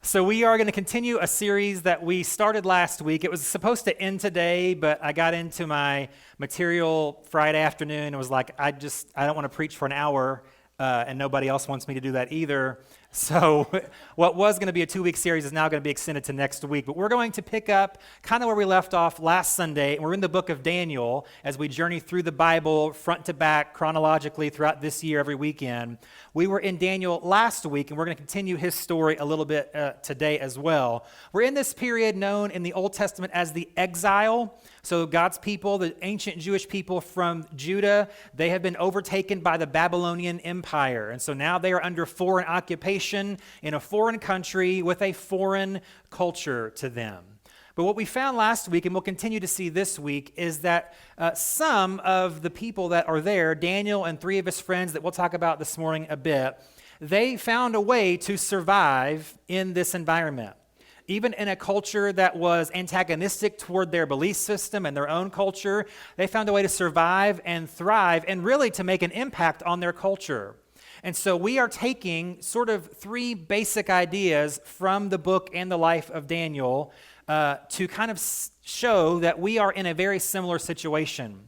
So we are going to continue a series that we started last week. It was supposed to end today, but I got into my material Friday afternoon and was like, I don't want to preach for an hour, and nobody else wants me to do that either. So what was going to be a 2-week series is now going to be extended to next week. But we're going to pick up kind of where we left off last Sunday. And we're in the book of Daniel as we journey through the Bible front to back chronologically throughout this year every weekend. We were in Daniel last week, and we're going to continue his story a little bit today as well. We're in this period known in the Old Testament as the exile. So God's people, the ancient Jewish people from Judah, they have been overtaken by the Babylonian Empire. And so now they are under foreign occupation in a foreign country with a foreign culture to them. But what we found last week, and we'll continue to see this week, is that some of the people that are there, Daniel and 3 of his friends that we'll talk about this morning a bit, they found a way to survive in this environment. Even in a culture that was antagonistic toward their belief system and their own culture, they found a way to survive and thrive and really to make an impact on their culture. And so we are taking sort of 3 basic ideas from the book and the life of Daniel to kind of show that we are in a very similar situation.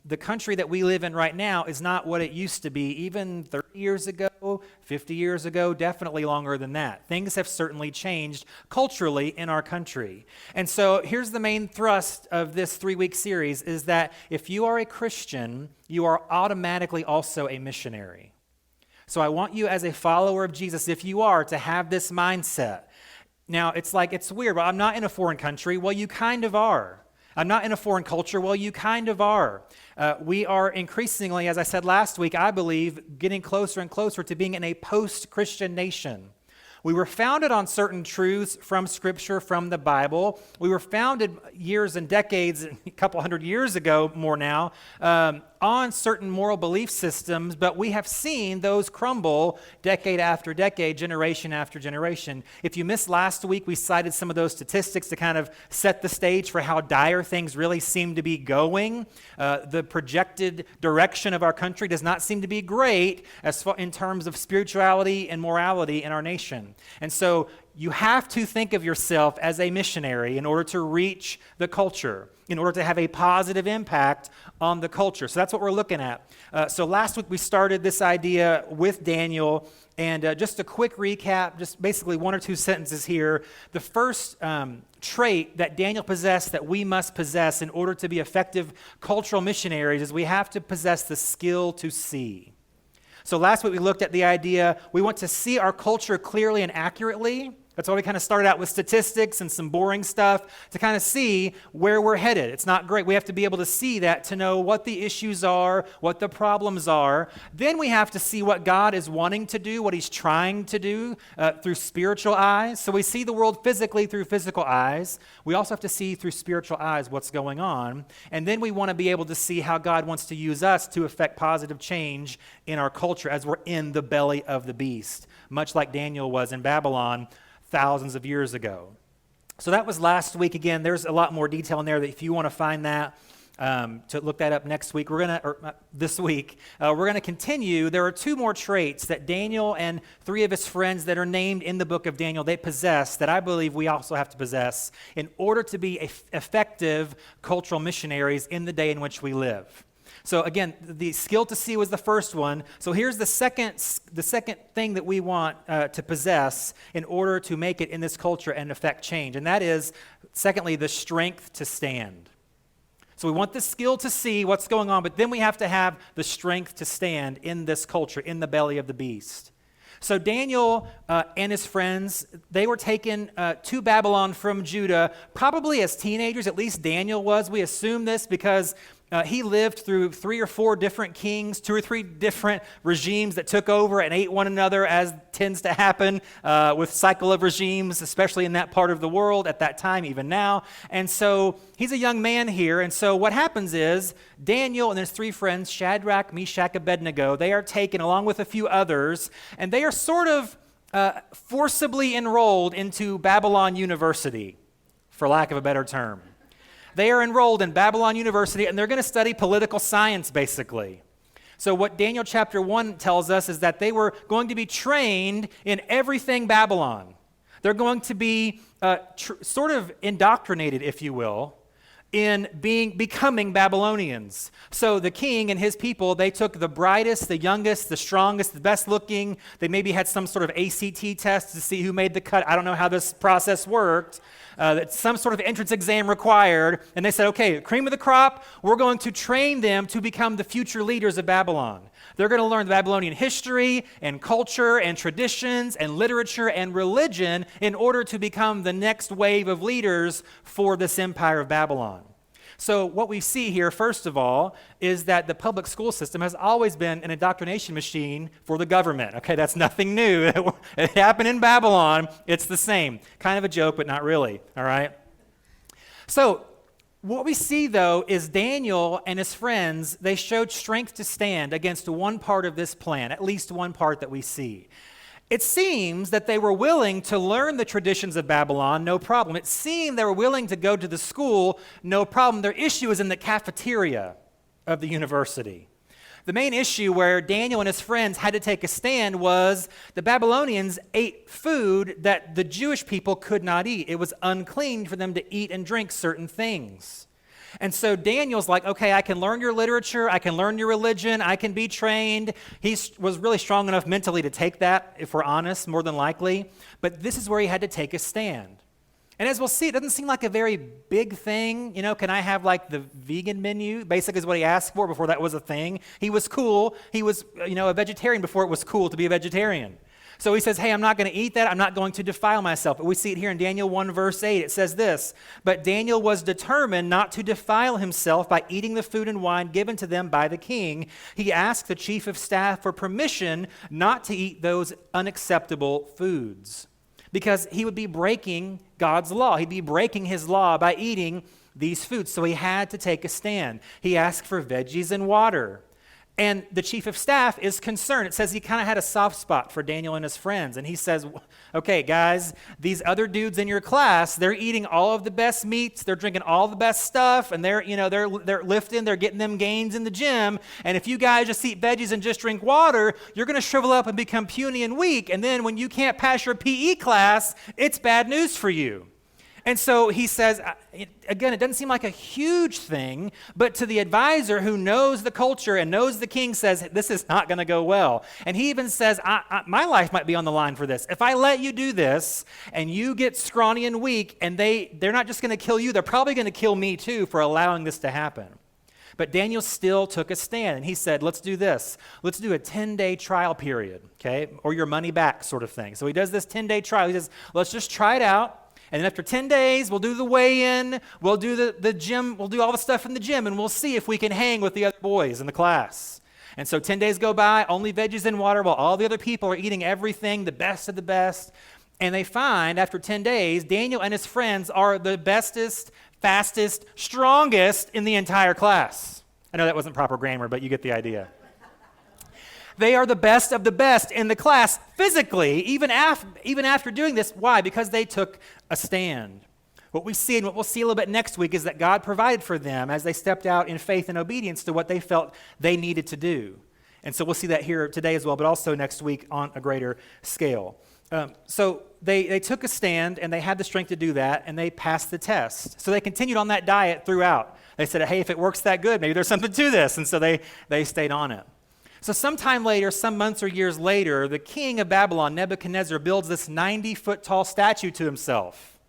The country that we live in right now is not what it used to be even 30 years ago, 50 years ago, definitely longer than that. Things have certainly changed culturally in our country. And so here's the main thrust of this 3-week series is that if you are a Christian, you are automatically also a missionary. So I want you as a follower of Jesus, if you are, to have this mindset. Now, it's weird, but I'm not in a foreign country. Well, you kind of are. I'm not in a foreign culture. Well, you kind of are. We are increasingly, as I said last week, I believe, getting closer and closer to being in a post-Christian nation. We were founded on certain truths from Scripture, from the Bible. We were founded years and decades, a couple hundred years ago, more now, on certain moral belief systems, but we have seen those crumble decade after decade, generation after generation. If you missed last week, we cited some of those statistics to kind of set the stage for how dire things really seem to be going. The projected direction of our country does not seem to be great as far in terms of spirituality and morality in our nation. And so you have to think of yourself as a missionary in order to reach the culture, in order to have a positive impact on the culture. So that's what we're looking at. So last week we started this idea with Daniel, and just a quick recap, just basically 1 or 2 sentences here. The first trait that Daniel possessed that we must possess in order to be effective cultural missionaries is we have to possess the skill to see. So last week we looked at the idea we want to see our culture clearly and accurately. That's why we kind of started out with statistics and some boring stuff to kind of see where we're headed. It's not great. We have to be able to see that to know what the issues are, what the problems are. Then we have to see what God is wanting to do, what he's trying to do through spiritual eyes. So we see the world physically through physical eyes. We also have to see through spiritual eyes what's going on. And then we want to be able to see how God wants to use us to affect positive change in our culture as we're in the belly of the beast, much like Daniel was in Babylon thousands of years ago. So that was last week. Again, there's a lot more detail in there that if you want to find that, to look that up next week, this week, we're going to continue. There are 2 more traits that Daniel and 3 of his friends that are named in the book of Daniel, they possess that I believe we also have to possess in order to be effective cultural missionaries in the day in which we live. So again, the skill to see was the first one. So here's the second thing that we want to possess in order to make it in this culture and affect change. And that is, secondly, the strength to stand. So we want the skill to see what's going on, but then we have to have the strength to stand in this culture, in the belly of the beast. So Daniel and his friends, they were taken to Babylon from Judah, probably as teenagers, at least Daniel was. We assume this because he lived through 3 or 4 different kings, 2 or 3 different regimes that took over and ate one another, as tends to happen with cycle of regimes, especially in that part of the world at that time, even now. And so he's a young man here. And so what happens is Daniel and his 3 friends, Shadrach, Meshach, Abednego, they are taken along with a few others, and they are sort of forcibly enrolled into Babylon University, for lack of a better term. They are enrolled in Babylon University, and they're going to study political science, basically. So what Daniel chapter 1 tells us is that they were going to be trained in everything Babylon. They're going to be sort of indoctrinated, if you will, in becoming Babylonians. So the king and his people, they took the brightest, the youngest, the strongest, the best looking. They maybe had some sort of ACT test to see who made the cut. I don't know how this process worked. Some sort of entrance exam required. And they said, okay, cream of the crop, we're going to train them to become the future leaders of Babylon. They're going to learn the Babylonian history and culture and traditions and literature and religion in order to become the next wave of leaders for this empire of Babylon. So what we see here, first of all, is that the public school system has always been an indoctrination machine for the government. Okay, that's nothing new. It happened in Babylon. It's the same. Kind of a joke, but not really, all right? So what we see, though, is Daniel and his friends, they showed strength to stand against one part of this plan, at least one part that we see. It seems that they were willing to learn the traditions of Babylon, no problem. It seemed they were willing to go to the school, no problem. Their issue is in the cafeteria of the university. The main issue where Daniel and his friends had to take a stand was the Babylonians ate food that the Jewish people could not eat. It was unclean for them to eat and drink certain things. And so Daniel's like, okay, I can learn your literature, I can learn your religion, I can be trained. He was really strong enough mentally to take that, if we're honest, more than likely. But this is where he had to take a stand. And as we'll see, it doesn't seem like a very big thing. You know, can I have like the vegan menu? Basically is what he asked for before that was a thing. He was cool. He was, a vegetarian before it was cool to be a vegetarian. So he says, hey, I'm not going to eat that. I'm not going to defile myself. But we see it here in Daniel 1, verse 8. It says this, but Daniel was determined not to defile himself by eating the food and wine given to them by the king. He asked the chief of staff for permission not to eat those unacceptable foods because he would be breaking God's law. He'd be breaking his law by eating these foods. So he had to take a stand. He asked for veggies and water. And the chief of staff is concerned. It says he kind of had a soft spot for Daniel and his friends. And he says, okay, guys, these other dudes in your class, they're eating all of the best meats. They're drinking all the best stuff. And they're lifting, they're getting them gains in the gym. And if you guys just eat veggies and just drink water, you're going to shrivel up and become puny and weak. And then when you can't pass your PE class, it's bad news for you. And so he says, again, it doesn't seem like a huge thing, but to the advisor who knows the culture and knows the king says, this is not going to go well. And he even says, my life might be on the line for this. If I let you do this and you get scrawny and weak and they're not just going to kill you, they're probably going to kill me too for allowing this to happen. But Daniel still took a stand, and he said, let's do this. Let's do a 10-day trial period, okay, or your money back sort of thing. So he does this 10-day trial. He says, let's just try it out. And then after 10 days, we'll do the weigh-in, we'll do the gym, we'll do all the stuff in the gym, and we'll see if we can hang with the other boys in the class. And so 10 days go by, only veggies and water, while all the other people are eating everything, the best of the best. And they find, after 10 days, Daniel and his friends are the bestest, fastest, strongest in the entire class. I know that wasn't proper grammar, but you get the idea. They are the best of the best in the class physically, even after doing this. Why? Because they took a stand. What we see and what we'll see a little bit next week is that God provided for them as they stepped out in faith and obedience to what they felt they needed to do. And so we'll see that here today as well, but also next week on a greater scale. So they took a stand, and they had the strength to do that, and they passed the test. So they continued on that diet throughout. They said, hey, if it works that good, maybe there's something to this. And so they stayed on it. So sometime later, some months or years later, the king of Babylon, Nebuchadnezzar, builds this 90-foot tall statue to himself.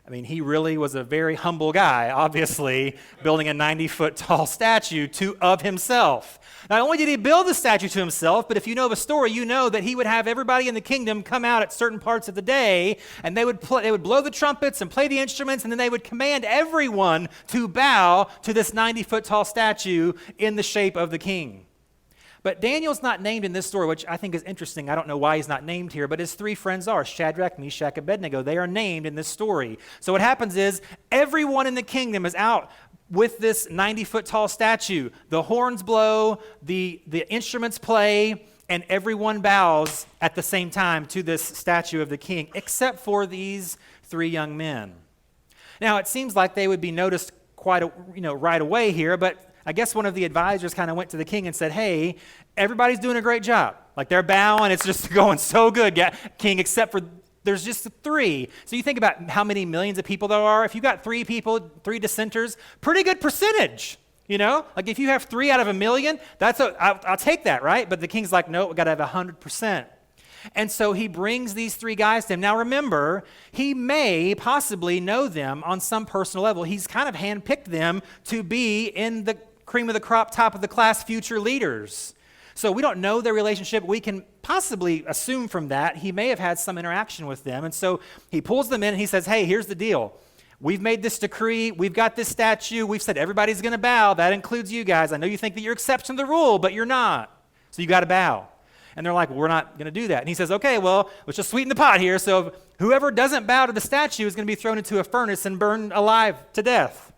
I mean, he really was a very humble guy, obviously, building a 90-foot tall statue of himself. Not only did he build the statue to himself, but if you know the story, you know that he would have everybody in the kingdom come out at certain parts of the day, and they would blow the trumpets and play the instruments, and then they would command everyone to bow to this 90-foot tall statue in the shape of the king. But Daniel's not named in this story, which I think is interesting. I don't know why he's not named here, but his three friends are Shadrach, Meshach, Abednego. They are named in this story. So what happens is everyone in the kingdom is out with this 90-foot tall statue. The horns blow, the instruments play, and everyone bows at the same time to this statue of the king, except for these three young men. Now, it seems like they would be noticed right away here, but I guess one of the advisors kind of went to the king and said, hey, everybody's doing a great job. Like they're bowing, it's just going so good, king, except for There's just 3. So you think about how many millions of people there are. If you've got 3 people, 3 dissenters, pretty good percentage. Like if you have 3 out of a million, I'll take that, right? But the king's like, no, we got to have 100%. And so he brings these 3 guys to him. Now remember, he may possibly know them on some personal level. He's kind of handpicked them to be in the cream of the crop, top of the class future leaders. So we don't know their relationship. We can possibly assume from that he may have had some interaction with them. And so he pulls them in and he says, hey, here's the deal. We've made this decree. We've got this statue. We've said everybody's going to bow. That includes you guys. I know you think that you're exception to the rule, but you're not. So you got to bow. And they're like, well, we're not going to do that. And he says, okay, well, let's just sweeten the pot here. So whoever doesn't bow to the statue is going to be thrown into a furnace and burned alive to death.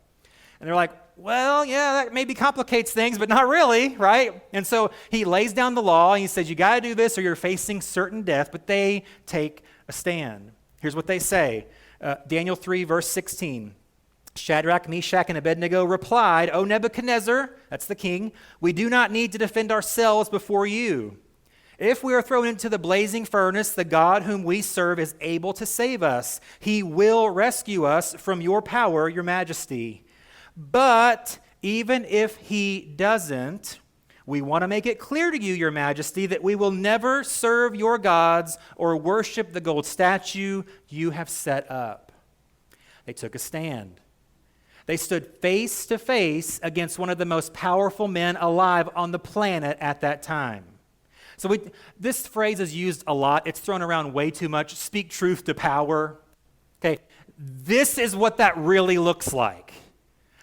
And they're like, well, yeah, that maybe complicates things, but not really, right? And so he lays down the law and he says, you got to do this or you're facing certain death, but they take a stand. Here's what they say. Daniel 3, verse 16. Shadrach, Meshach, and Abednego replied, O Nebuchadnezzar, that's the king, we do not need to defend ourselves before you. If we are thrown into the blazing furnace, the God whom we serve is able to save us. He will rescue us from your power, your majesty. But even if he doesn't, we want to make it clear to you, your majesty, that we will never serve your gods or worship the gold statue you have set up. They took a stand. They stood face to face against one of the most powerful men alive on the planet at that time. So this phrase is used a lot. It's thrown around way too much. Speak truth to power. Okay, this is what that really looks like.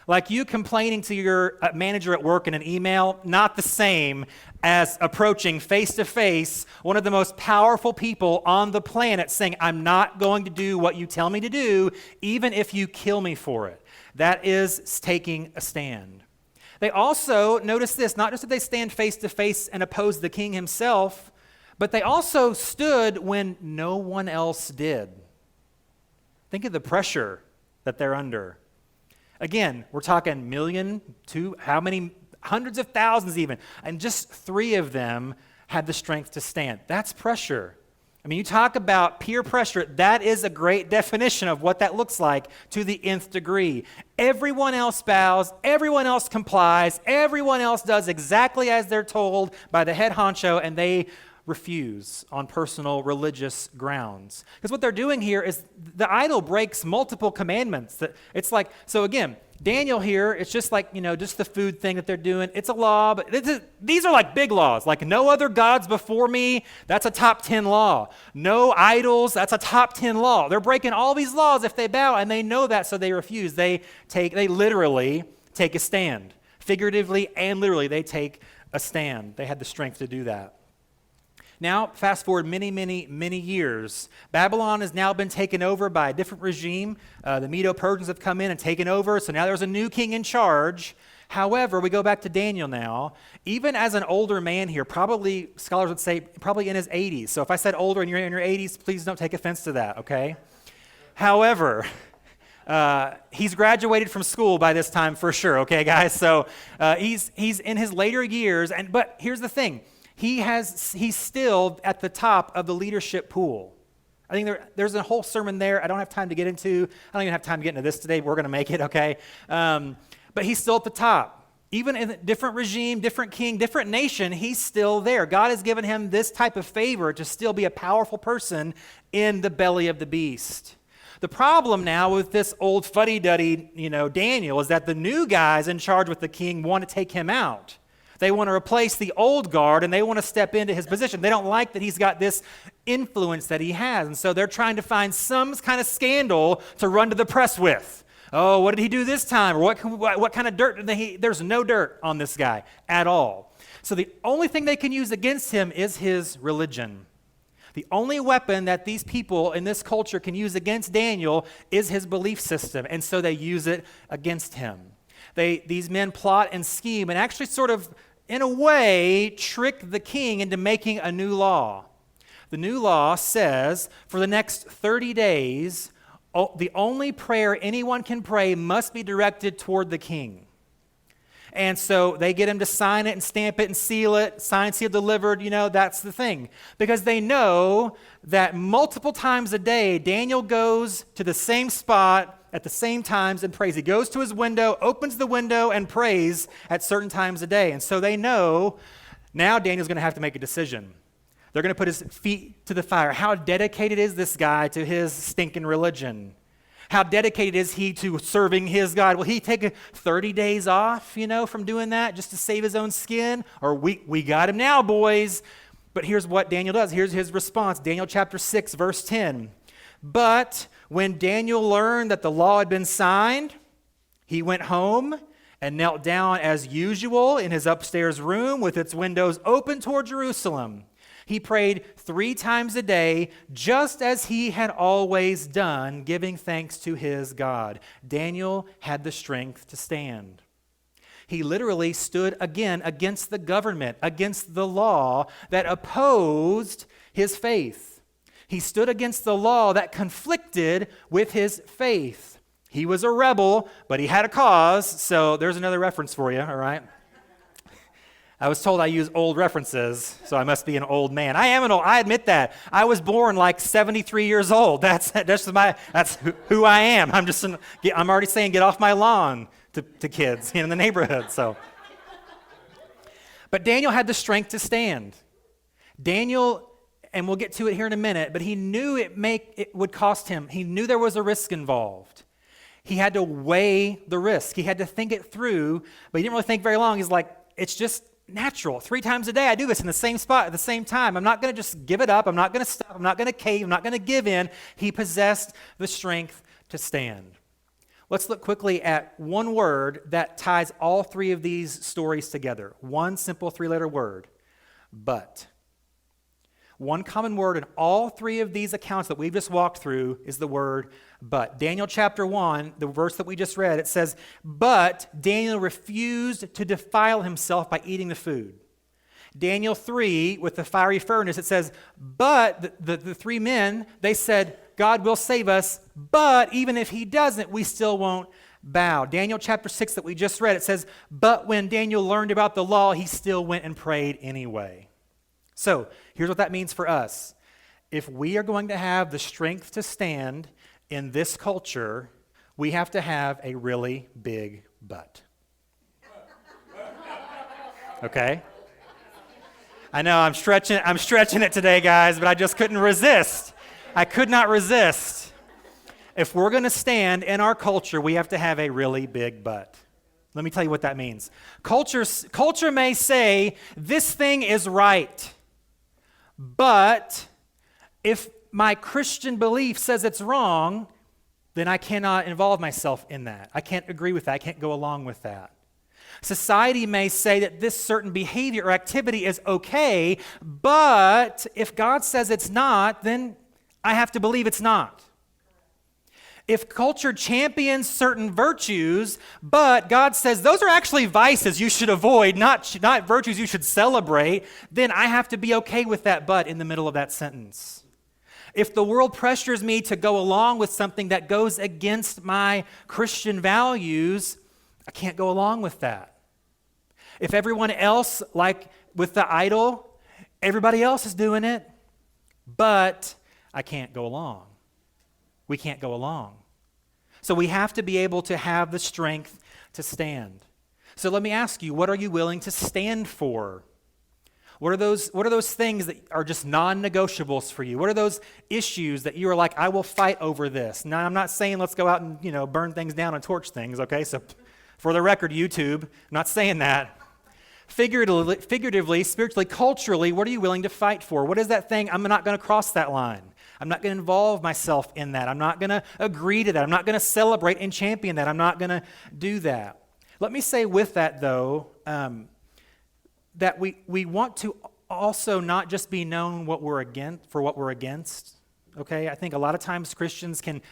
Like you complaining to your manager at work in an email, not the same as approaching face-to-face one of the most powerful people on the planet saying, I'm not going to do what you tell me to do, even if you kill me for it. That is taking a stand. They also, notice this, not just did they stand face-to-face and oppose the king himself, but they also stood when no one else did. Think of the pressure that they're under. Again, we're talking million, two, how many, hundreds of thousands even, and just 3 of them had the strength to stand. That's pressure. I mean, you talk about peer pressure, that is a great definition of what that looks like to the nth degree. Everyone else bows, everyone else complies, everyone else does exactly as they're told by the head honcho, and they refuse on personal religious grounds. Because what they're doing here is the idol breaks multiple commandments. It's like, so again, Daniel here, it's just like, just the food thing that they're doing. It's a law, but these are like big laws. Like no other gods before me, that's a top 10 law. No idols, that's a top 10 law. They're breaking all these laws if they bow, and they know that, so they refuse. They literally take a stand. Figuratively and literally, they take a stand. They had the strength to do that. Now, fast forward many, many, many years. Babylon has now been taken over by a different regime. The Medo-Persians have come in and taken over, so now there's a new king in charge. However, we go back to Daniel now. Even as an older man here, probably, scholars would say, probably in his 80s. So if I said older and you're in your 80s, please don't take offense to that, okay? However, he's graduated from school by this time for sure, okay, guys? So he's in his later years, but here's the thing. He's still at the top of the leadership pool. I think there's a whole sermon there I don't have time to get into. I don't even have time to get into this today. We're going to make it, okay? But he's still at the top. Even in a different regime, different king, different nation, he's still there. God has given him this type of favor to still be a powerful person in the belly of the beast. The problem now with this old fuddy-duddy, Daniel, is that the new guys in charge with the king want to take him out. They want to replace the old guard, and they want to step into his position. They don't like that he's got this influence that he has, and so they're trying to find some kind of scandal to run to the press with. Oh, what did he do this time? Or what kind of dirt did he? There's no dirt on this guy at all. So the only thing they can use against him is his religion. The only weapon that these people in this culture can use against Daniel is his belief system, and so they use it against him. These men plot and scheme and actually sort of, in a way, trick the king into making a new law. The new law says for the next 30 days, the only prayer anyone can pray must be directed toward the king. And so they get him to sign it and stamp it and seal it, signed, sealed, delivered, that's the thing. Because they know that multiple times a day, Daniel goes to the same spot at the same times and prays. He goes to his window, opens the window, and prays at certain times a day. And so they know now Daniel's going to have to make a decision. They're going to put his feet to the fire. How dedicated is this guy to his stinking religion? How dedicated is he to serving his God? Will he take 30 days off, from doing that just to save his own skin? Or we got him now, boys. But here's what Daniel does. Here's his response. Daniel chapter 6, verse 10. But when Daniel learned that the law had been signed, he went home and knelt down as usual in his upstairs room with its windows open toward Jerusalem. He prayed 3 times a day, just as he had always done, giving thanks to his God. Daniel had the strength to stand. He literally stood again against the government, against the law that opposed his faith. He stood against the law that conflicted with his faith. He was a rebel, but he had a cause, so there's another reference for you, all right? I was told I use old references, so I must be an old man. I am I admit that. I was born like 73 years old. That's who I am. I'm already saying get off my lawn to kids in the neighborhood. So, but Daniel had the strength to stand. Daniel, and we'll get to it here in a minute, but he knew it would cost him. He knew there was a risk involved. He had to weigh the risk. He had to think it through, but he didn't really think very long. He's like, it's just natural. 3 times a day, I do this in the same spot at the same time. I'm not going to just give it up. I'm not going to stop. I'm not going to cave. I'm not going to give in. He possessed the strength to stand. Let's look quickly at one word that ties all 3 of these stories together. One simple 3-letter word, but. One common word in all 3 of these accounts that we've just walked through is the word but. Daniel chapter 1, the verse that we just read, it says, but Daniel refused to defile himself by eating the food. Daniel 3, with the fiery furnace, it says, but the 3 men, they said, God will save us, but even if he doesn't, we still won't bow. Daniel chapter 6 that we just read, it says, but when Daniel learned about the law, he still went and prayed anyway. So here's what that means for us. If we are going to have the strength to stand in this culture, we have to have a really big butt. Okay? I know I'm stretching it today, guys, but I just couldn't resist. I could not resist. If we're going to stand in our culture, we have to have a really big butt. Let me tell you what that means. Culture may say, this thing is right. But if my Christian belief says it's wrong, then I cannot involve myself in that. I can't agree with that. I can't go along with that. Society may say that this certain behavior or activity is okay, but if God says it's not, then I have to believe it's not. If culture champions certain virtues, but God says those are actually vices you should avoid, not virtues you should celebrate, then I have to be okay with that but in the middle of that sentence. If the world pressures me to go along with something that goes against my Christian values, I can't go along with that. If everyone else, like with the idol, everybody else is doing it, but I can't go along. We can't go along. So we have to be able to have the strength to stand. So let me ask you, what are you willing to stand for? What are those things that are just non-negotiables for you? What are those issues that you are like, I will fight over this? Now, I'm not saying let's go out and, burn things down and torch things, okay? So for the record, YouTube, I'm not saying that. Figuratively, spiritually, culturally, what are you willing to fight for? What is that thing? I'm not going to cross that line. I'm not going to involve myself in that. I'm not going to agree to that. I'm not going to celebrate and champion that. I'm not going to do that. Let me say with that, though, that we want to also not just be known what we're against, okay? I think a lot of times Christians can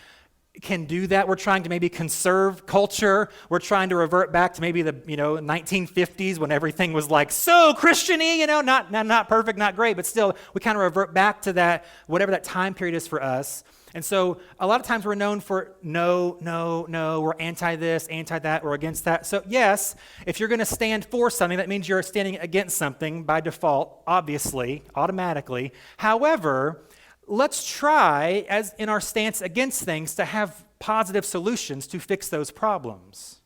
do that. We're trying to maybe conserve culture. We're trying to revert back to maybe the 1950s when everything was like so Christian-y, not perfect, not great, but still we kind of revert back to that, whatever that time period is for us. And so a lot of times we're known for no, no, no, we're anti this, anti that, or against that. So yes, if you're going to stand for something, that means you're standing against something by default, obviously, automatically. However, let's try, as in our stance against things, to have positive solutions to fix those problems.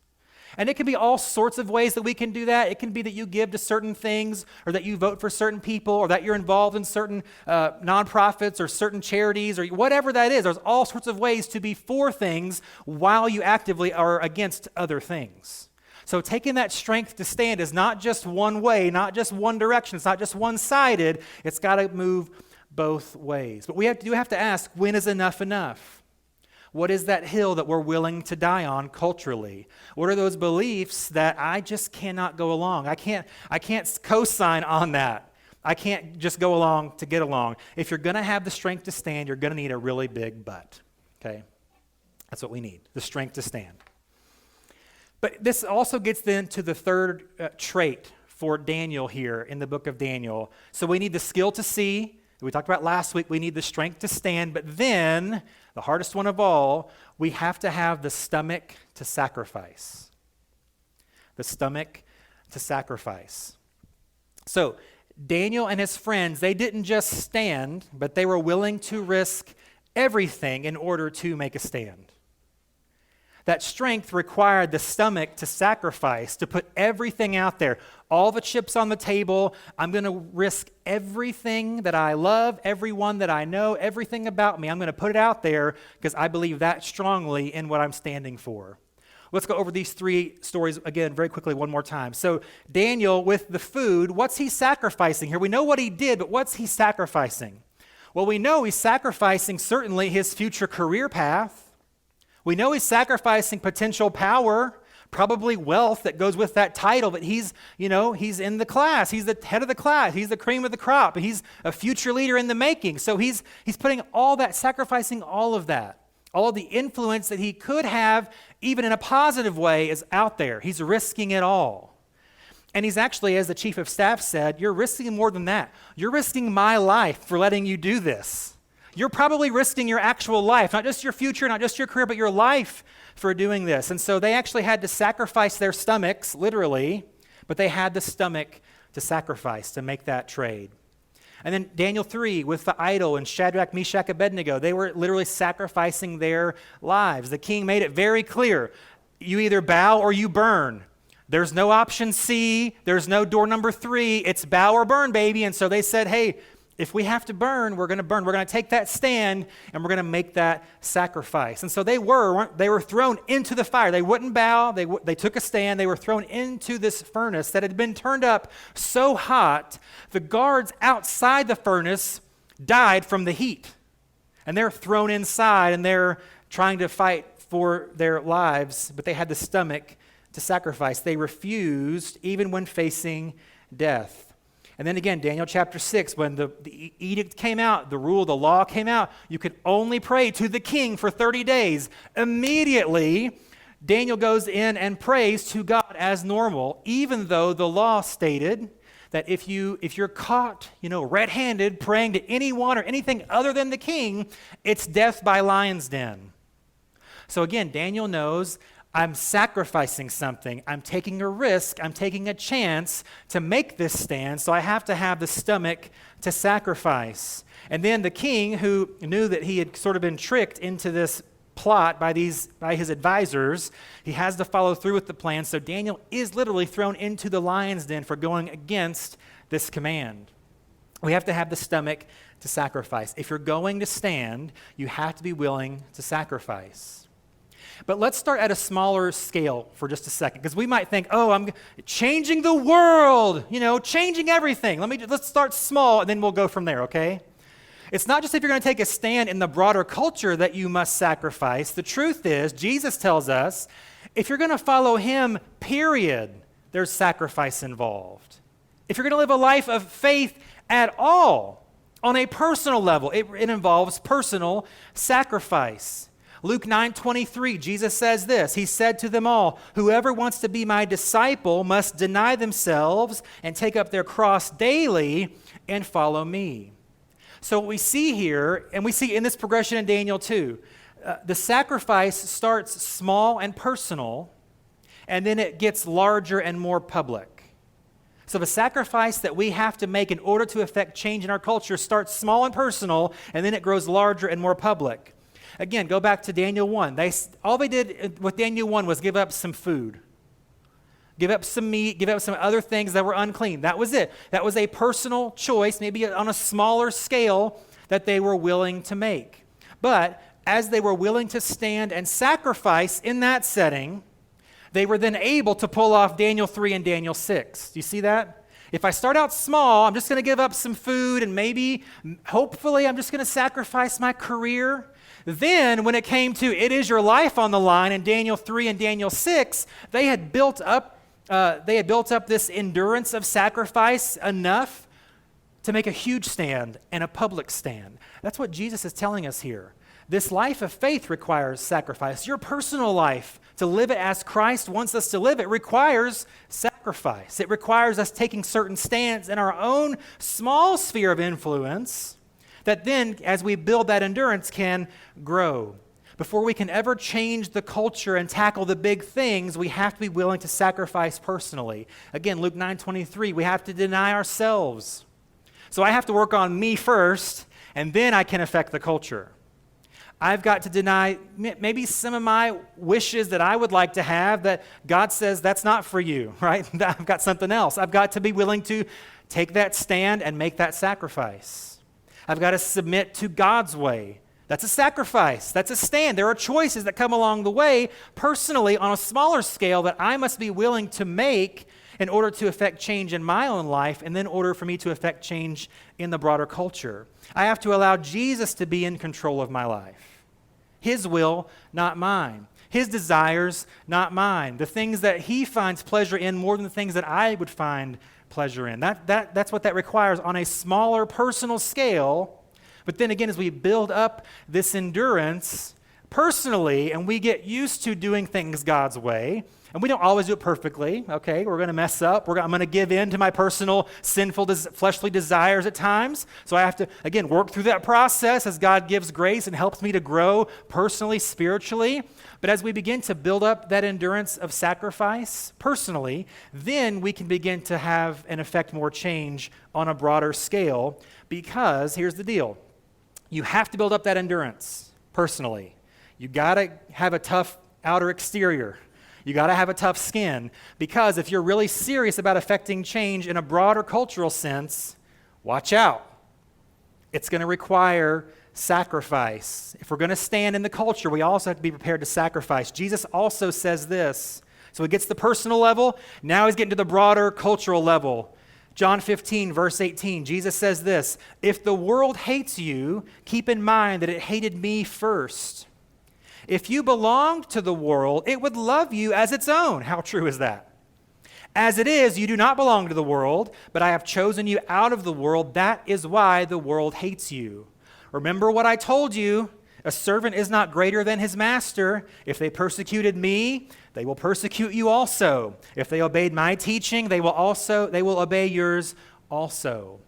And it can be all sorts of ways that we can do that. It can be that you give to certain things, or that you vote for certain people, or that you're involved in certain nonprofits or certain charities, or whatever that is. There's all sorts of ways to be for things while you actively are against other things. So taking that strength to stand is not just one way, not just one direction. It's not just one-sided. It's got to move both ways. But we do have to ask, when is enough enough? What is that hill that we're willing to die on culturally? What are those beliefs that I just cannot go along? I can't co-sign on that. I can't just go along to get along. If you're going to have the strength to stand, you're going to need a really big butt. Okay? That's what we need, the strength to stand. But this also gets then to the third trait for Daniel here in the book of Daniel. So we need the skill to see. We talked about last week, we need the strength to stand, but then, the hardest one of all, we have to have the stomach to sacrifice. The stomach to sacrifice. So, Daniel and his friends, they didn't just stand, but they were willing to risk everything in order to make a stand. That strength required the stomach to sacrifice, to put everything out there, all the chips on the table. I'm going to risk everything that I love, everyone that I know, everything about me. I'm going to put it out there because I believe that strongly in what I'm standing for. Let's go over these three stories again very quickly one more time. So Daniel, with the food, what's he sacrificing here? We know what he did, but what's he sacrificing? Well, we know he's sacrificing certainly his future career path. We know he's sacrificing potential power, probably wealth that goes with that title, but he's in the class. He's the head of the class. He's the cream of the crop. He's a future leader in the making. So he's putting all that, sacrificing all of that. All of the influence that he could have, even in a positive way, is out there. He's risking it all. And he's actually, as the chief of staff said, you're risking more than that. You're risking my life for letting you do this. You're probably risking your actual life, not just your future, not just your career, but your life for doing this. And so they actually had to sacrifice their stomachs, literally, but they had the stomach to sacrifice to make that trade. And then Daniel 3 with the idol and Shadrach, Meshach, Abednego, they were literally sacrificing their lives. The king made it very clear. You either bow or you burn. There's no option C. There's no door number 3. It's bow or burn, baby. And so they said, hey, if we have to burn, we're going to burn. We're going to take that stand, and we're going to make that sacrifice. And so they were thrown into the fire. They wouldn't bow. They took a stand. They were thrown into this furnace that had been turned up so hot, the guards outside the furnace died from the heat. And they're thrown inside, and they're trying to fight for their lives, but they had the stomach to sacrifice. They refused, even when facing death. And then again, Daniel chapter 6, when the edict came out, the rule, the law came out, you could only pray to the king for 30 days. Immediately, Daniel goes in and prays to God as normal, even though the law stated that if you're caught, red-handed praying to anyone or anything other than the king, it's death by lion's den. So again, Daniel knows, I'm sacrificing something. I'm taking a risk. I'm taking a chance to make this stand, so I have to have the stomach to sacrifice. And then the king, who knew that he had sort of been tricked into this plot by his advisors, he has to follow through with the plan. So Daniel is literally thrown into the lion's den for going against this command. We have to have the stomach to sacrifice. If you're going to stand, you have to be willing to sacrifice. But let's start at a smaller scale for just a second, because we might think, I'm changing the world, changing everything. Let's start small, and then we'll go from there, okay? It's not just if you're going to take a stand in the broader culture that you must sacrifice. The truth is, Jesus tells us, if you're going to follow him, period, there's sacrifice involved. If you're going to live a life of faith at all, on a personal level, it involves personal sacrifice. Luke 9:23, Jesus says this. He said to them all, whoever wants to be my disciple must deny themselves and take up their cross daily and follow me. So what we see here, and we see in this progression in Daniel too, the sacrifice starts small and personal, and then it gets larger and more public. So the sacrifice that we have to make in order to affect change in our culture starts small and personal, and then it grows larger and more public. Again, go back to Daniel 1. All they did with Daniel 1 was give up some food. Give up some meat, give up some other things that were unclean. That was it. That was a personal choice, maybe on a smaller scale, that they were willing to make. But as they were willing to stand and sacrifice in that setting, they were then able to pull off Daniel 3 and Daniel 6. Do you see that? If I start out small, I'm just going to give up some food and maybe, hopefully, I'm just going to sacrifice my career. Then, when it came to it is your life on the line in Daniel 3 and Daniel 6, they had built up this endurance of sacrifice enough to make a huge stand and a public stand. That's what Jesus is telling us here. This life of faith requires sacrifice. Your personal life, to live it as Christ wants us to live it, requires sacrifice. It requires us taking certain stands in our own small sphere of influence that then, as we build that endurance, can grow. Before we can ever change the culture and tackle the big things, we have to be willing to sacrifice personally. Again, Luke 9:23, we have to deny ourselves. So I have to work on me first, and then I can affect the culture. I've got to deny maybe some of my wishes that I would like to have that God says that's not for you, right? I've got something else. I've got to be willing to take that stand and make that sacrifice. I've got to submit to God's way. That's a sacrifice. That's a stand. There are choices that come along the way personally on a smaller scale that I must be willing to make in order to affect change in my own life and then in order for me to affect change in the broader culture. I have to allow Jesus to be in control of my life. His will, not mine. His desires, not mine. The things that he finds pleasure in more than the things that I would find pleasure in. That's what that requires on a smaller personal scale. But then again, as we build up this endurance personally and we get used to doing things God's way, and we don't always do it perfectly, okay? We're going to mess up. I'm going to give in to my personal sinful, fleshly desires at times. So I have to, again, work through that process as God gives grace and helps me to grow personally, spiritually. But as we begin to build up that endurance of sacrifice personally, then we can begin to have and affect more change on a broader scale because, here's the deal, you have to build up that endurance personally. You got to have a tough outer exterior. You got to have a tough skin because if you're really serious about affecting change in a broader cultural sense, watch out. It's going to require sacrifice. If we're going to stand in the culture, we also have to be prepared to sacrifice. Jesus also says this. So he gets the personal level. Now he's getting to the broader cultural level. John 15, verse 18, Jesus says this, "If the world hates you, keep in mind that it hated me first. If you belonged to the world, it would love you as its own." How true is that? "As it is, you do not belong to the world, but I have chosen you out of the world. That is why the world hates you. Remember what I told you. A servant is not greater than his master. If they persecuted me, they will persecute you also. If they obeyed my teaching, they will obey yours also."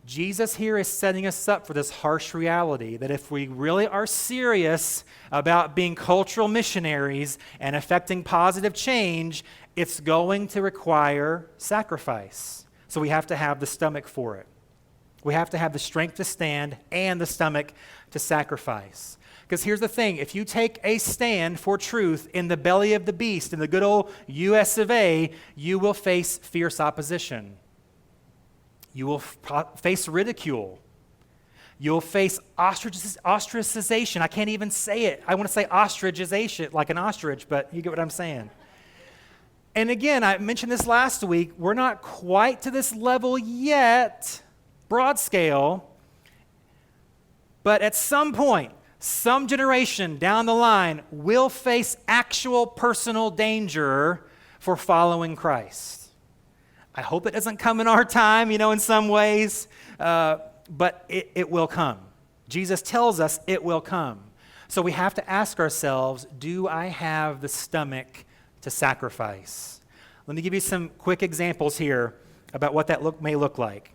Jesus here is setting us up for this harsh reality that if we really are serious about being cultural missionaries and affecting positive change, it's going to require sacrifice. So we have to have the stomach for it. We have to have the strength to stand and the stomach to sacrifice. Because here's the thing, if you take a stand for truth in the belly of the beast, in the good old US of A, you will face fierce opposition. You will face ridicule. You'll face ostracization. I can't even say it. I want to say ostracization, like an ostrich, but you get what I'm saying. And again, I mentioned this last week, we're not quite to this level yet, broad scale, but at some point, some generation down the line will face actual personal danger for following Christ. I hope it doesn't come in our time, in some ways, but it will come. Jesus tells us it will come. So we have to ask ourselves, do I have the stomach to sacrifice? Let me give you some quick examples here about what that may look like.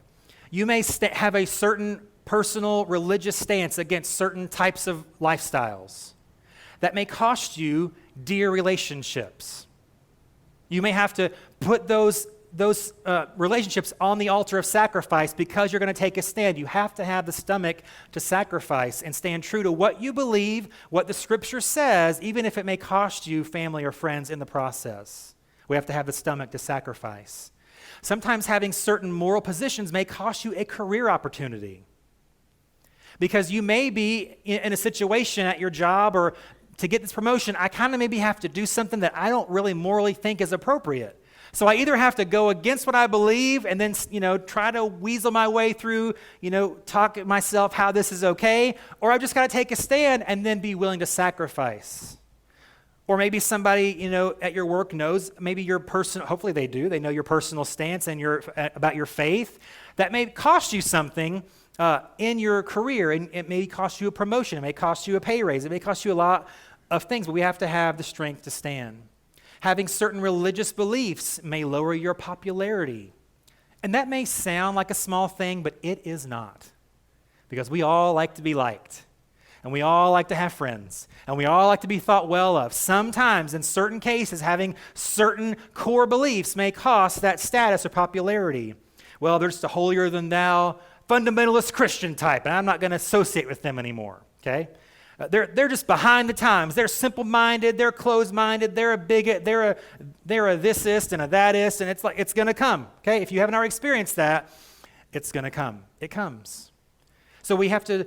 You may have a certain personal religious stance against certain types of lifestyles that may cost you dear relationships. You may have to put those relationships on the altar of sacrifice because you're going to take a stand. You have to have the stomach to sacrifice and stand true to what you believe, what the Scripture says, even if it may cost you family or friends in the process. We have to have the stomach to sacrifice. Sometimes having certain moral positions may cost you a career opportunity because you may be in a situation at your job or to get this promotion, I kind of maybe have to do something that I don't really morally think is appropriate. So I either have to go against what I believe and then, try to weasel my way through, talk myself how this is okay, or I've just got to take a stand and then be willing to sacrifice. Or maybe somebody, at your work knows maybe your personal, hopefully they do, they know your personal stance and about your faith. That may cost you something in your career, and it may cost you a promotion, it may cost you a pay raise, it may cost you a lot of things, but we have to have the strength to stand. Having certain religious beliefs may lower your popularity. And that may sound like a small thing, but it is not. Because we all like to be liked. And we all like to have friends. And we all like to be thought well of. Sometimes, in certain cases, having certain core beliefs may cost that status or popularity. Well, they're just a holier-than-thou, fundamentalist Christian type, and I'm not going to associate with them anymore, okay? They're just behind the times. They're simple-minded. They're closed-minded. They're a bigot. They're a this-ist and a that-ist, and it's going to come. Okay, if you haven't already experienced that, it's going to come. It comes. So we have to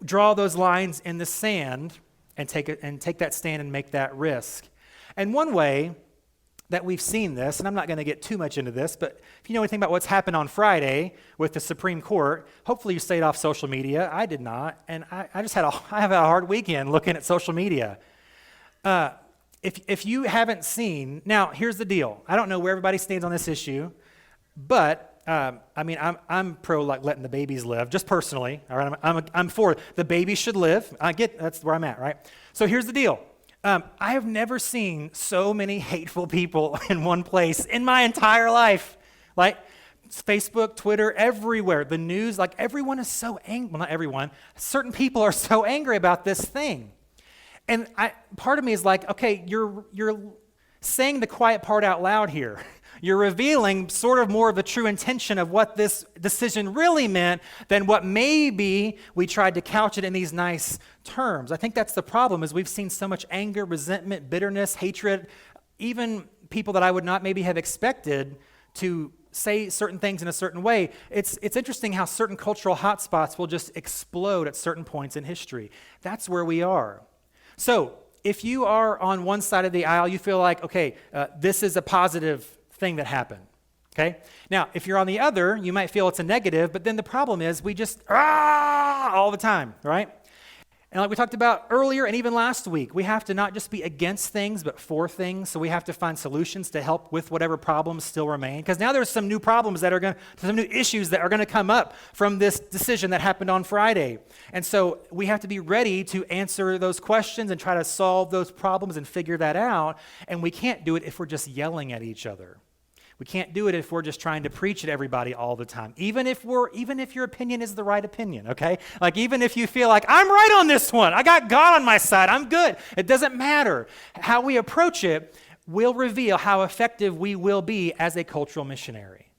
draw those lines in the sand and take that stand and make that risk. And one way that we've seen this, and I'm not going to get too much into this, but if you know anything about what's happened on Friday with the Supreme Court, hopefully you stayed off social media. I did not, and I have a hard weekend looking at social media. If you haven't seen, now here's the deal. I don't know where everybody stands on this issue, but I'm pro letting the babies live, just personally. All right, I'm for the babies should live. That's where I'm at, right? So here's the deal. I have never seen so many hateful people in one place in my entire life. Like Facebook, Twitter, everywhere, the news, everyone is so angry. Well, not everyone. Certain people are so angry about this thing. And part of me is like, okay, you're saying the quiet part out loud here. You're revealing sort of more of the true intention of what this decision really meant than what maybe we tried to couch it in these nice terms. I think that's the problem, is we've seen so much anger, resentment, bitterness, hatred, even people that I would not maybe have expected to say certain things in a certain way. It's interesting how certain cultural hotspots will just explode at certain points in history. That's where we are. So if you are on one side of the aisle, you feel like, okay, this is a positive thing that happened, okay? Now, if you're on the other, you might feel it's a negative, but then the problem is we just, all the time, right? And like we talked about earlier and even last week, we have to not just be against things, but for things, so we have to find solutions to help with whatever problems still remain, because now there's some new problems some new issues that are going to come up from this decision that happened on Friday. And so we have to be ready to answer those questions and try to solve those problems and figure that out, and we can't do it if we're just yelling at each other. We can't do it if we're just trying to preach at everybody all the time, even if your opinion is the right opinion, okay? Even if you feel like, I'm right on this one, I got God on my side, I'm good. It doesn't matter. How we approach it will reveal how effective we will be as a cultural missionary.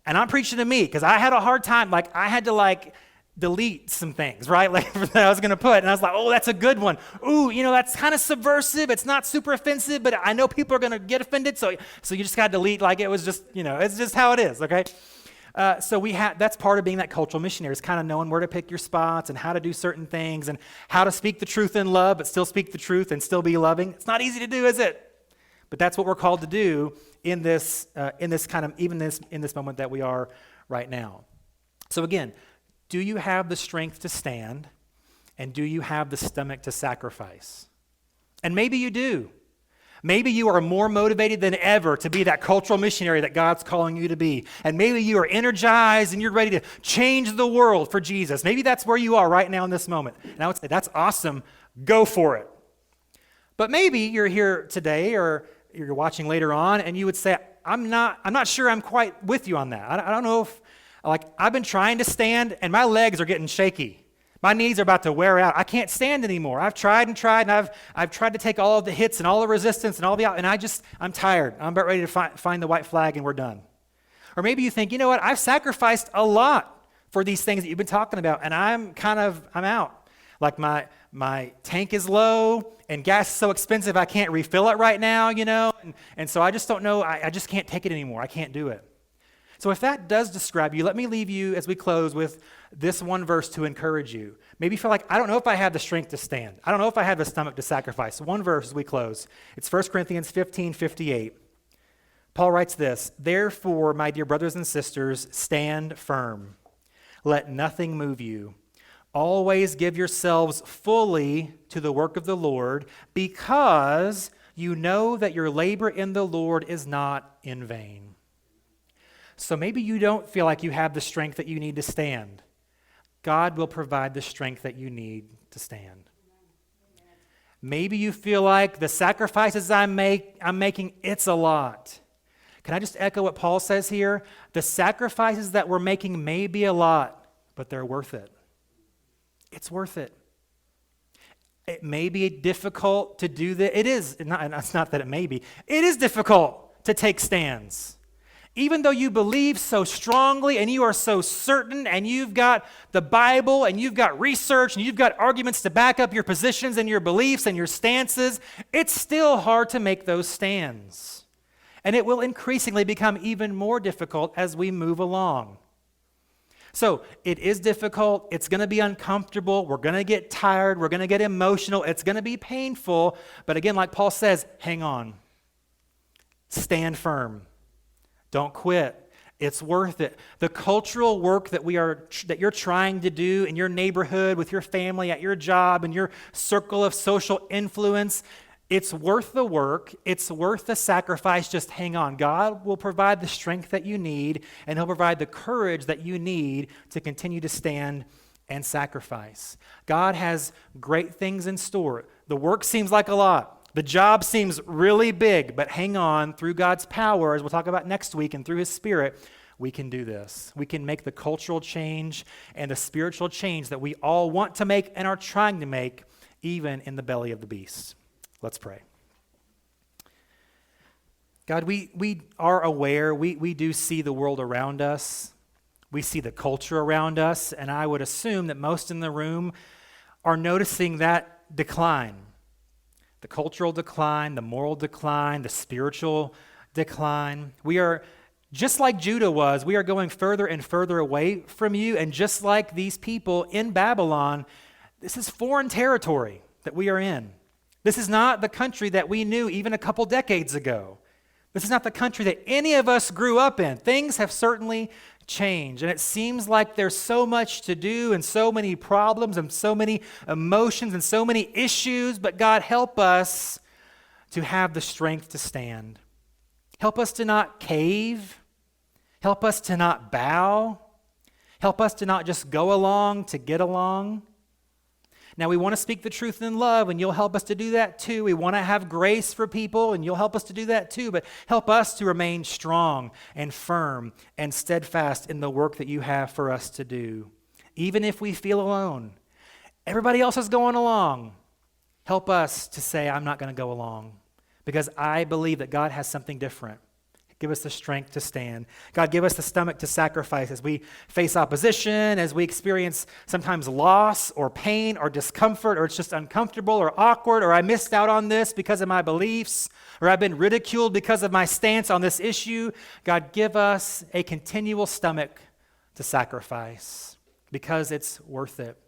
And I'm preaching to me, because I had a hard time, I had to delete some things, right? That I was going to put. And I was like, oh, that's a good one. Ooh, that's kind of subversive. It's not super offensive, but I know people are going to get offended. So you just got to delete it was just, it's just how it is, okay? So that's part of being that cultural missionary, is kind of knowing where to pick your spots and how to do certain things and how to speak the truth in love, but still speak the truth and still be loving. It's not easy to do, is it? But that's what we're called to do in this moment that we are right now. So again, do you have the strength to stand, and do you have the stomach to sacrifice? And maybe you do. Maybe you are more motivated than ever to be that cultural missionary that God's calling you to be. And maybe you are energized and you're ready to change the world for Jesus. Maybe that's where you are right now in this moment. And I would say, that's awesome. Go for it. But maybe you're here today, or you're watching later on, and you would say, I'm not sure I'm quite with you on that. I don't know if Like, I've been trying to stand, and my legs are getting shaky. My knees are about to wear out. I can't stand anymore. I've tried and tried, and I've tried to take all of the hits and all the resistance and all the, and I'm tired. I'm about ready to find the white flag, and we're done. Or maybe you think, you know what? I've sacrificed a lot for these things that you've been talking about, and I'm out. Like my tank is low, and gas is so expensive I can't refill it right now, and so I just don't know. I just can't take it anymore. I can't do it. So if that does describe you, let me leave you as we close with this one verse to encourage you. Maybe you feel like, I don't know if I have the strength to stand. I don't know if I have the stomach to sacrifice. One verse as we close. It's 1 Corinthians 15:58. Paul writes this, "Therefore, my dear brothers and sisters, stand firm. Let nothing move you. Always give yourselves fully to the work of the Lord, because you know that your labor in the Lord is not in vain." So maybe you don't feel like you have the strength that you need to stand. God will provide the strength that you need to stand. Maybe you feel like the sacrifices I'm making, it's a lot. Can I just echo what Paul says here? The sacrifices that we're making may be a lot, but they're worth it. It's worth it. It may be difficult to do that. It is. It's not that it may be. It is difficult to take stands. Even though you believe so strongly and you are so certain and you've got the Bible and you've got research and you've got arguments to back up your positions and your beliefs and your stances, it's still hard to make those stands. And it will increasingly become even more difficult as we move along. So it is difficult. It's going to be uncomfortable. We're going to get tired. We're going to get emotional. It's going to be painful. But again, like Paul says, hang on. Stand firm. Don't quit. It's worth it. The cultural work that you're trying to do in your neighborhood, with your family, at your job, in your circle of social influence, it's worth the work. It's worth the sacrifice. Just hang on. God will provide the strength that you need, and He'll provide the courage that you need to continue to stand and sacrifice. God has great things in store. The work seems like a lot. The job seems really big, but hang on. Through God's power, as we'll talk about next week, and through His Spirit, we can do this. We can make the cultural change and the spiritual change that we all want to make and are trying to make, even in the belly of the beast. Let's pray. God, we are aware. We do see the world around us. We see the culture around us, and I would assume that most in the room are noticing that decline. The cultural decline, the moral decline, the spiritual decline. We are, just like Judah was, we are going further and further away from you. And just like these people in Babylon, this is foreign territory that we are in. This is not the country that we knew even a couple decades ago. This is not the country that any of us grew up in. Things have certainly changed, and it seems like there's so much to do and so many problems and so many emotions and so many issues, but God, help us to have the strength to stand. Help us to not cave. Help us to not bow. Help us to not just go along to get along. Now, we want to speak the truth in love, and you'll help us to do that too. We want to have grace for people, and you'll help us to do that too. But help us to remain strong and firm and steadfast in the work that you have for us to do. Even if we feel alone, everybody else is going along. Help us to say, I'm not going to go along, because I believe that God has something different. Give us the strength to stand. God, give us the stomach to sacrifice as we face opposition, as we experience sometimes loss or pain or discomfort, or it's just uncomfortable or awkward, or I missed out on this because of my beliefs, or I've been ridiculed because of my stance on this issue. God, give us a continual stomach to sacrifice, because it's worth it.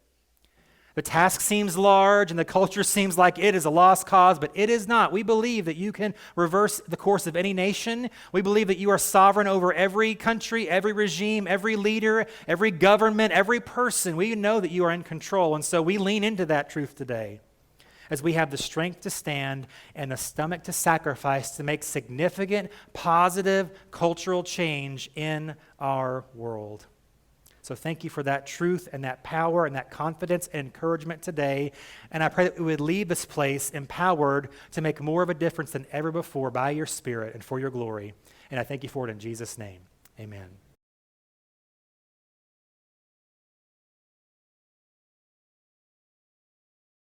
The task seems large and the culture seems like it is a lost cause, but it is not. We believe that you can reverse the course of any nation. We believe that you are sovereign over every country, every regime, every leader, every government, every person. We know that you are in control, and so we lean into that truth today as we have the strength to stand and the stomach to sacrifice to make significant, positive cultural change in our world. So thank you for that truth and that power and that confidence and encouragement today. And I pray that we would leave this place empowered to make more of a difference than ever before by your Spirit and for your glory. And I thank you for it in Jesus' name. Amen.